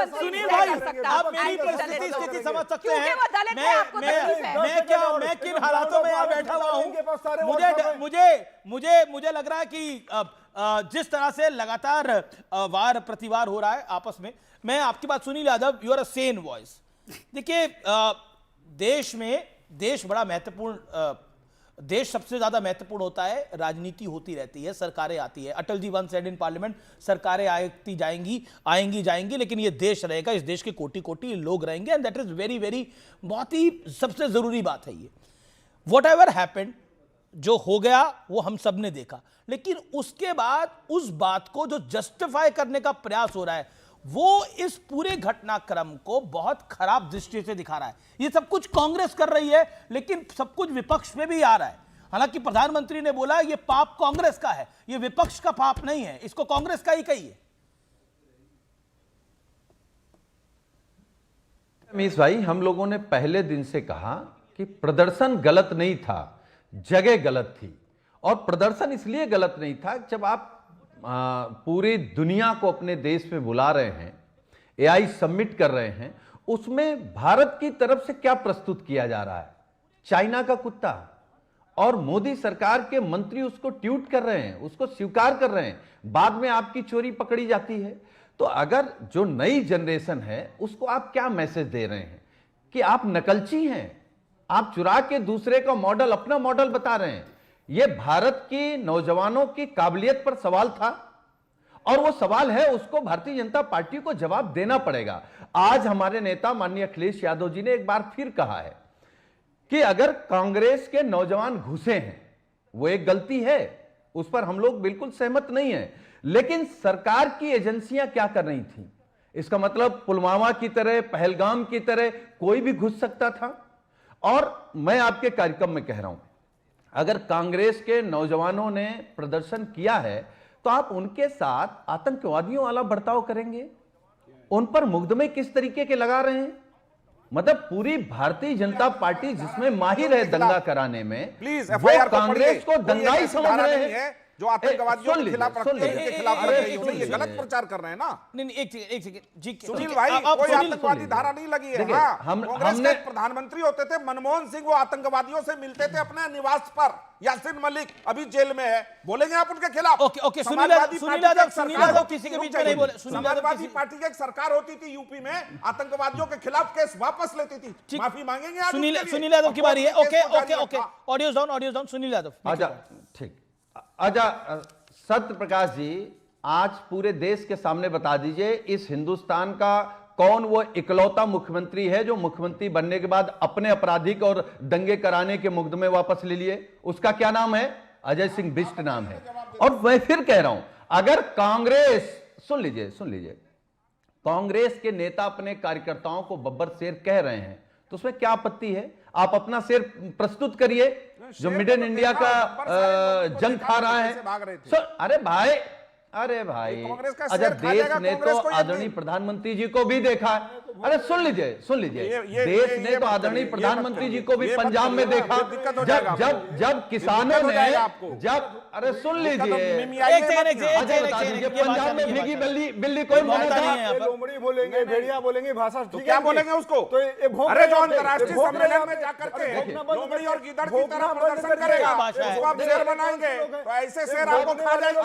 सुनील भाई, आप मेरी परिस्थिति स्थिति समझ सकते हैं। मैं किन हालातों में यहाँ बैठा हुआ हूँ। मुझे लग रहा है कि जिस तरह से लगातार वार प्रतिवार हो रहा है आपस में, मैं आपकी बात Sunil Yadav, you are a sane voice. देखिए, देश बड़ा महत्वपूर्ण, देश सबसे ज्यादा महत्वपूर्ण होता है, राजनीति होती रहती है, सरकारें आती है। Atal ji once said in parliament, सरकारें आती जाएंगी, आएंगी जाएंगी, लेकिन ये देश रहेगा, इस देश के कोटि कोटि लोग रहेंगे, and that is very very, बहुत ही सबसे जरूरी बात है ये। वॉट एवर हैपेंड, जो हो गया वो हम सब ने देखा, लेकिन उसके बाद उस बात को जो जस्टिफाई करने का प्रयास हो रहा है, वो इस पूरे घटनाक्रम को बहुत खराब दृष्टि से दिखा रहा है। ये सब कुछ कांग्रेस कर रही है, लेकिन सब कुछ विपक्ष में भी आ रहा है। हालांकि प्रधानमंत्री ने बोला ये पाप कांग्रेस का है, ये विपक्ष का पाप नहीं है, इसको कांग्रेस का ही कहिए। रमेश भाई, हम लोगों ने पहले दिन से कहा कि प्रदर्शन गलत नहीं था, जगह गलत थी। और प्रदर्शन इसलिए गलत नहीं था, जब आप पूरी दुनिया को अपने देश में बुला रहे हैं, एआई सबमिट कर रहे हैं, उसमें भारत की तरफ से क्या प्रस्तुत किया जा रहा है? चाइना का कुत्ता। और मोदी सरकार के मंत्री उसको ट्वीट कर रहे हैं, उसको स्वीकार कर रहे हैं, बाद में आपकी चोरी पकड़ी जाती है। तो अगर जो नई जनरेशन है उसको आप क्या मैसेज दे रहे हैं कि आप नकलची हैं, आप चुरा के दूसरे का मॉडल अपना मॉडल बता रहे हैं। यह भारत की नौजवानों की काबिलियत पर सवाल था, और वो सवाल है, उसको भारतीय जनता पार्टी को जवाब देना पड़ेगा। आज हमारे नेता माननीय अखिलेश यादव जी ने एक बार फिर कहा है कि अगर कांग्रेस के नौजवान घुसे हैं, वो एक गलती है, उस पर हम लोग बिल्कुल सहमत नहीं है, लेकिन सरकार की एजेंसियां क्या कर रही थी? इसका मतलब पुलवामा की तरह, पहलगाम की तरह कोई भी घुस सकता था। और मैं आपके कार्यक्रम में कह रहा हूं, अगर कांग्रेस के नौजवानों ने प्रदर्शन किया है तो आप उनके साथ आतंकवादियों वाला बर्ताव करेंगे? उन पर मुकदमे किस तरीके के लगा रहे हैं? मतलब पूरी भारतीय जनता पार्टी जिसमें माहिर है दंगा कराने में, वो कांग्रेस को दंगाई समझ रहे हैं। जो आतंकवादियों के खिलाफ रखते हैं, के खिलाफ ये गलत प्रचार कर रहे हैं ना। नहीं, एक सेकंड जी, सुनील भाई, कोई आतंकवादी धारा नहीं लगी है। हाँ, कांग्रेस के प्रधानमंत्री होते थे मनमोहन सिंह, वो आतंकवादियों से मिलते थे अपने निवास पर। यासीन मलिक अभी जेल में है, बोलेंगे आप उनके खिलाफ? ओके, सुनील यादव किसी के बीच में नहीं बोले। समाजवादी पार्टी की एक सरकार होती थी यूपी में, आतंकवादियों के खिलाफ केस वापस लेती थी, माफी मांगेंगे आज? सुनील यादव की बारी है। Okay, audio down, Sunil Yadav. आजा, ठीक, आजा। सत्य प्रकाश जी, आज पूरे देश के सामने बता दीजिए, इस हिंदुस्तान का कौन वो इकलौता मुख्यमंत्री है जो मुख्यमंत्री बनने के बाद अपने आपराधिक और दंगे कराने के मुकदमे वापस ले लिए? उसका क्या नाम है? अजय सिंह बिष्ट नाम है। और मैं फिर कह रहा हूं, अगर कांग्रेस, सुन लीजिए, कांग्रेस के नेता अपने कार्यकर्ताओं को बब्बर शेर कह रहे हैं, तो उसमें क्या आपत्ति है? आप अपना शेर प्रस्तुत करिए, जो मिड इन इंडिया का जंग खा रहा है। अरे भाई, अच्छा, देश ने तो आदरणीय प्रधानमंत्री जी को भी देखा है। अरे सुन लीजिए, देश ने तो आदरणीय प्रधानमंत्री जी को भी पंजाब में देखा, जब किसानों ने, अरे सुन लीजिए, बता दीजिए, पंजाब में भीगी बिल्ली कोई बोलता नहीं है। लोमड़ी बोलेंगे, भेड़िया बोलेंगे, भाषा तो क्या बोलेंगे उसको? अरे जो अंतर्राष्ट्रीय सम्मेलन में जाकर के लोमड़ी और गीदड़ की तरह प्रदर्शन करेगा, उसको आप शेर बनाएंगे, तो ऐसे शेर आपको खा जाएंगे,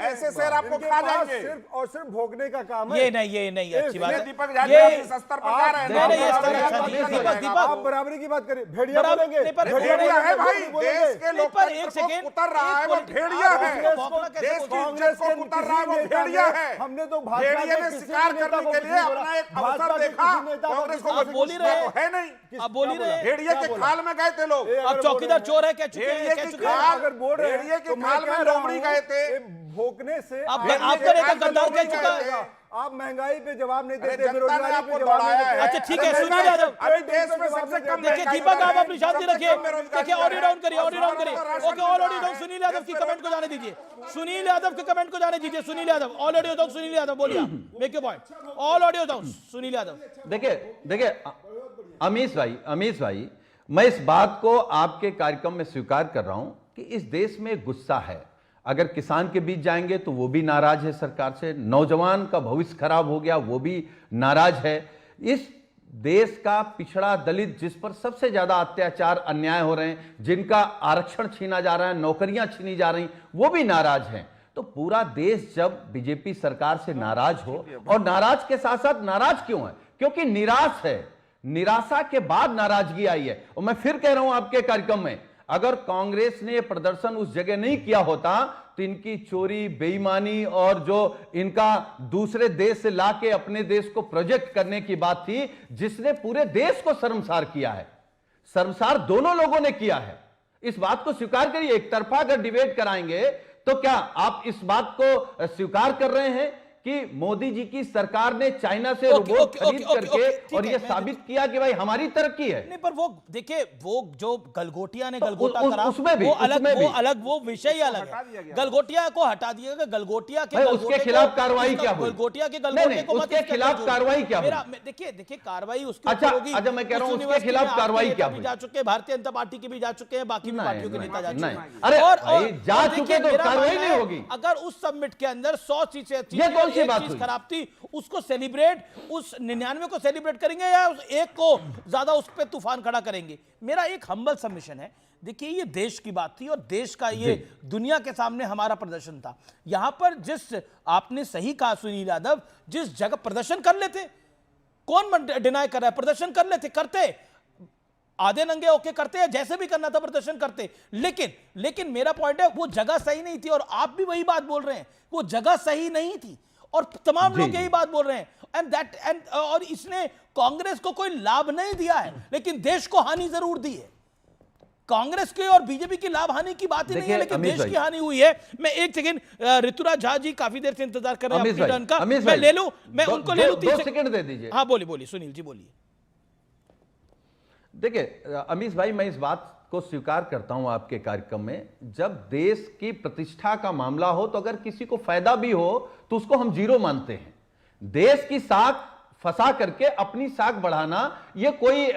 ऐसे शेर आपको खा जाएंगे। सिर्फ भोगने का काम है। ये नहीं अच्छी बात है। दीपक जाट स्तर पर जा रहे हैं। दीपक, आप बराबरी की बात करिए। भेड़िया बोलेंगे, भेड़िया है भाई, देश के लोकतंत्र को उतर रहा है, वो भेड़िया है। देश की इज्जत को उतर रहा है, वो भेड़िया है। हमने तो भेड़िए ने शिकार करने के लिए अपना एक अवसर देखा, कांग्रेस को बोल ही रहे है नहीं। आप बोल ही रहे, भेड़िए के खाल में गए थे लोग। अब चौकीदार चोर है, कह चुके हैं। भेड़िए के खाल में लोमड़ी गए थे। भोगने से आपका नेता गद्दार कह चुका है। आप महंगाई पे जवाब नहीं देते, बेरोजगारी पे जवाब नहीं देते। अच्छा ठीक है, सुनील यादव, अभी देश में सबसे कम। देखिए दीपक, आप अपनी शांति रखिए। देखिए, ऑडियो डाउन करिए। Okay, all audio down. Sunil Yadav की कमेंट को जाने दीजिए। सुनील यादव सुनील यादव बोलिए, make your point. All audio down, Sunil Yadav. देखिए अमीश भाई, मैं इस बात को आपके कार्यक्रम में स्वीकार कर रहा हूं कि इस देश में गुस्सा है। अगर किसान के बीच जाएंगे तो वो भी नाराज है सरकार से, नौजवान का भविष्य खराब हो गया वो भी नाराज है। इस देश का पिछड़ा दलित जिस पर सबसे ज्यादा अत्याचार अन्याय हो रहे हैं, जिनका आरक्षण छीना जा रहा है, नौकरियां छीनी जा रही, वो भी नाराज हैं। तो पूरा देश जब बीजेपी सरकार से नाराज हो, और नाराज के साथ साथ नाराज क्यों है? क्योंकि निराश है, निराशा के बाद नाराजगी आई है। और मैं फिर कह रहा हूं आपके कार्यक्रम में, अगर कांग्रेस ने प्रदर्शन उस जगह नहीं किया होता तो इनकी चोरी, बेईमानी और जो इनका दूसरे देश से लाके अपने देश को प्रोजेक्ट करने की बात थी, जिसने पूरे देश को शर्मसार किया है, शर्मसार दोनों लोगों ने किया है। इस बात को स्वीकार करिए। एक तरफा अगर डिबेट कराएंगे तो क्या आप इस बात को स्वीकार कर रहे हैं कि मोदी जी की सरकार ने चाइना से रोबोट खरीद करके और यह साबित किया कि भाई हमारी तरक्की है? नहीं, पर वो देखिए, वो जो गलगोटिया ने गलगोटा करा, उसमें भी, वो विषय ही अलग है। गलगोटिया को हटा दिया गया। गलगोटिया के उसके खिलाफ कार्रवाई क्या हुई? गलगोटिया के गलगोटे को उसके खिलाफ कार्रवाई क्या हुई? देखिए कार्रवाई उसके अच्छा, मैं कह रहा हूं उसके खिलाफ कार्रवाई क्या हुई? जा चुके हैं, भारतीय जनता पार्टी के भी जा चुके हैं, बाकी पार्टियों के नेता जा चुके हैं। अरे जा चुके तो कार्रवाई नहीं होगी। अगर उस समिट के अंदर 100 चीजें कौन सी बात खराब, उसको सेलिब्रेट, उस 99 को सेलिब्रेट करेंगे या उस एक को ज्यादा उस पे तूफान खड़ा करेंगे? मेरा एक हम्बल सबमिशन है। देखिए, ये देश की बात थी और देश का ये दुनिया के सामने हमारा प्रदर्शन था। यहां पर जिस आपने सही कहा सुनील यादव, जिस जगह प्रदर्शन कर लेते, कौन डिनाई कर रहा है, प्रदर्शन कर लेते, करते, आधे नंगे होके करते हैं, जैसे भी करना था प्रदर्शन करते। लेकिन मेरा पॉइंट है, वो जगह सही नहीं थी और आप भी वही बात बोल रहे हैं, वो जगह सही नहीं थी और तमाम लोग यही बात बोल रहे हैं। और इसने कांग्रेस को कोई लाभ नहीं दिया है, लेकिन देश को हानि जरूर दी है। कांग्रेस के और बीजेपी की लाभ हानि की बात ही नहीं है, लेकिन देश की हानि हुई है। मैं एक सेकंड, ऋतुराज झा जी काफी देर से इंतजार कर रहे हैं अपनी टर्न का, मैं ले लूं, मैं उनको ले लूं। 2 सेकंड दे दीजिए। हाँ बोलिए सुनील जी, बोलिए। देखिए अमीश भाई, मैं इस बात को स्वीकार करता हूं आपके कार्यक्रम में, जब देश की प्रतिष्ठा का मामला हो तो अगर किसी को फायदा भी हो तो उसको हम जीरो मानते हैं। देश की साख फंसा करके अपनी साख बढ़ाना यह कोई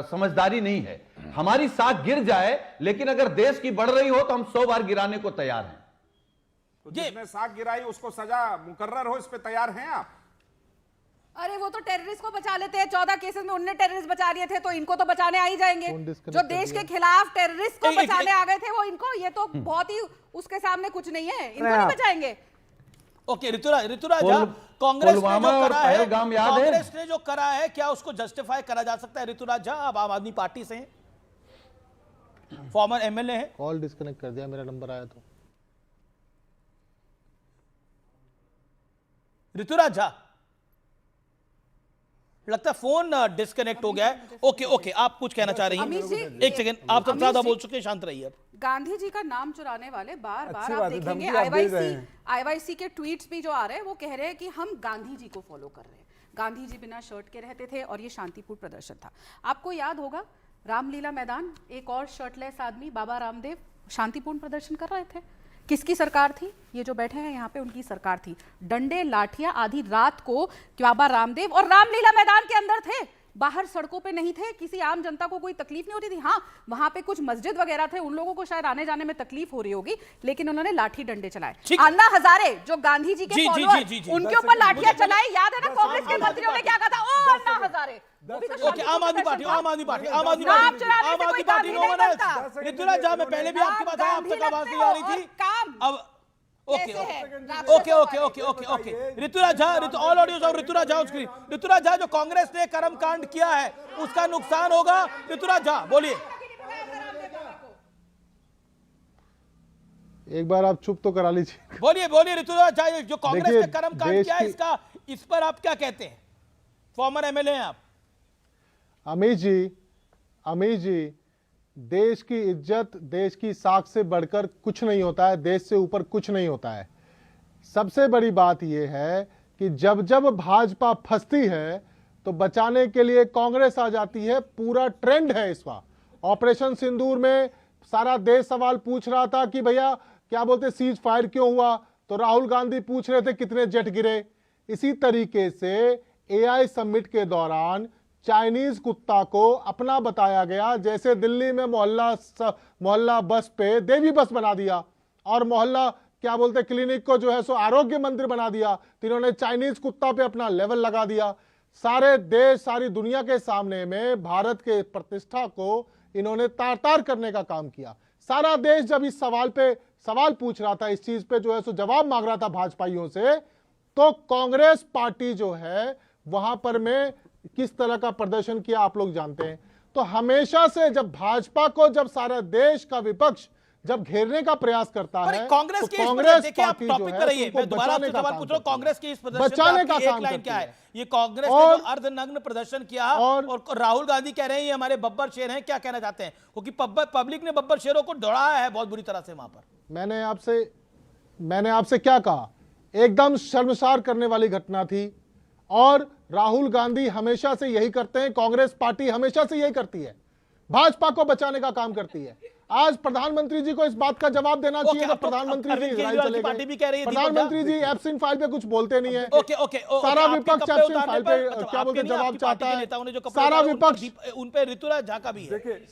समझदारी नहीं है। हमारी साख गिर जाए, लेकिन अगर देश की बढ़ रही हो तो हम 100 बार गिराने को तैयार हैं। तो जिसने साख गिराई उसको सजा मुकर्रर हो, इस पे तैयार हैं आप? अरे वो तो टेररिस्ट को बचा लेते हैं। 14 केसेस में उनने टेररिस्ट बचा लिए थे, तो इनको तो बचाने आ ही जाएंगे। जो देश के खिलाफ टेररिस्ट को बचाने आ गए थे, वो इनको, ये तो बहुत ही उसके सामने कुछ नहीं है, इनको नहीं बचाएंगे। ओके, ऋतुराज कांग्रेस ने जो करा है, क्या उसको जस्टिफाई करा जा सकता है? ऋतुराज झा, आप आम आदमी पार्टी से हैं, फॉर्मर एमएलए हैं। कॉल डिस्कनेक्ट कर दिया, मेरा नंबर आया तो। ऋतुराज झा, लगता है फोन डिस्कनेक्ट हो गया है। ओके, आप कुछ कहना चाह रही हैं? एक सेकंड, आप सबसे ज्यादा बोल चुके हैं, शांत रहिए। गांधी जी का नाम चुराने वाले बार आप देखेंगे आईवाईसी के ट्वीट्स भी जो आ रहे हैं, वो कह रहे हैं कि हम गांधी जी को फॉलो कर रहे हैं। गांधी जी बिना शर्ट के रहते थे और ये शांतिपूर्ण प्रदर्शन था। आपको याद होगा रामलीला मैदान, एक और शर्टलेस आदमी बाबा रामदेव शांतिपूर्ण प्रदर्शन कर रहे थे। किसकी सरकार थी? ये जो बैठे हैं यहाँ पे, उनकी सरकार थी। डंडे लाठियां आधी रात को बाबा रामदेव और रामलीला मैदान के अंदर थे, बाहर सड़कों पे नहीं थे। किसी आम जनता को कोई तकलीफ नहीं होती थी। हाँ, वहां पे कुछ मस्जिद वगैरह थे, उन लोगों को शायद आने जाने में तकलीफ हो रही होगी, लेकिन उन्होंने लाठी डंडे चलाए। अन्ना हजारे जो गांधी जी के फॉलोअर, उनके ऊपर लाठियां चलाई। याद है ना कांग्रेस के मंत्रियों ने क्या कहा था? ओ अन्ना हजारे। आम आदमी पार्टी ऋतुराज झा, मैं पहले भी आपकी बात है, आप तक आवाज नहीं आ रही थी। अब okay, Rituraj Jha, all audios of Rituraj Jha screen. Rituraj Jha, जो कांग्रेस ने कर्म कांड किया है उसका नुकसान होगा। ऋतुराज झा बोलिए। एक बार आप चुप तो करा लीजिए। बोलिए ऋतुराज झा, जो कांग्रेस ने कर्म कांड किया है, इस पर आप क्या कहते हैं? फॉर्मर एमएलए हैं आप। अमीश जी, देश की इज्जत, देश की साख से बढ़कर कुछ नहीं होता है, देश से ऊपर कुछ नहीं होता है। सबसे बड़ी बात यह है कि जब भाजपा फंसती है तो बचाने के लिए कांग्रेस आ जाती है। पूरा ट्रेंड है इस बार। ऑपरेशन सिंदूर में सारा देश सवाल पूछ रहा था कि भैया क्या बोलते, सीज फायर क्यों हुआ, तो राहुल गांधी पूछ रहे थे कितने जेट गिरे। इसी तरीके से एआई समिट के दौरान चाइनीज कुत्ता को अपना बताया गया, जैसे दिल्ली में मोहल्ला बस पे देवी बस बना दिया। और मोहल्ला क्या बोलते क्लिनिक को जो है सो आरोग्य मंदिर बना दिया, तो इन्होंने चाइनीज कुत्ता पे अपना लेवल लगा दिया। सारे देश सारी दुनिया के सामने में भारत के प्रतिष्ठा को इन्होंने तार तार करने का काम किया। सारा देश जब इस सवाल पे सवाल पूछ रहा था, इस चीज पे जो है सो जवाब मांग रहा था भाजपाइयों से, तो कांग्रेस पार्टी जो है वहां पर में किस तरह का प्रदर्शन किया आप लोग जानते हैं। तो हमेशा से जब भाजपा को जब सारा देश का विपक्ष जब घेरने का प्रयास करता पर है, कांग्रेस तो के कांग्रेस देखिए आप पार्टी जो टॉपिक है पे रहिए, उनको मैं दोबारा बचाने आपसे का सवाल काम पूछ रहा हूं। करती है। कांग्रेस के इस प्रदर्शन बचाने का आपकी काम एक लाइन करती क्या है। है? ये कांग्रेस ने और- जो अर्धनग्न प्रदर्शन किया और- और राहुल गांधी कह रहे हैं ये हमारे बब्बर शेर हैं, क्या कहना चाहते हैं? क्योंकि पब्लिक ने बब्बर शेरों को दौड़ाया है बहुत बुरी तरह से वहां पर। मैंने आपसे क्या कहा, एकदम शर्मसार करने वाली घटना थी। और राहुल गांधी हमेशा से यही करते हैं, कांग्रेस पार्टी हमेशा से यही करती है, भाजपा को बचाने का काम करती है। आज प्रधानमंत्री जी को इस बात का जवाब देना चाहिए जब प्रधानमंत्री जी इजराइल चले पार्टी भी कह रही गए। है, प्रधानमंत्री जी एब्सेंट फाइल पे कुछ बोलते नहीं है। ओके ओके सारा विपक्ष एब्सेंट फाइल पे क्या बोलते जवाब चाहता है। सारा विपक्ष उन पे ऋतुराज झा का भी है। देखिए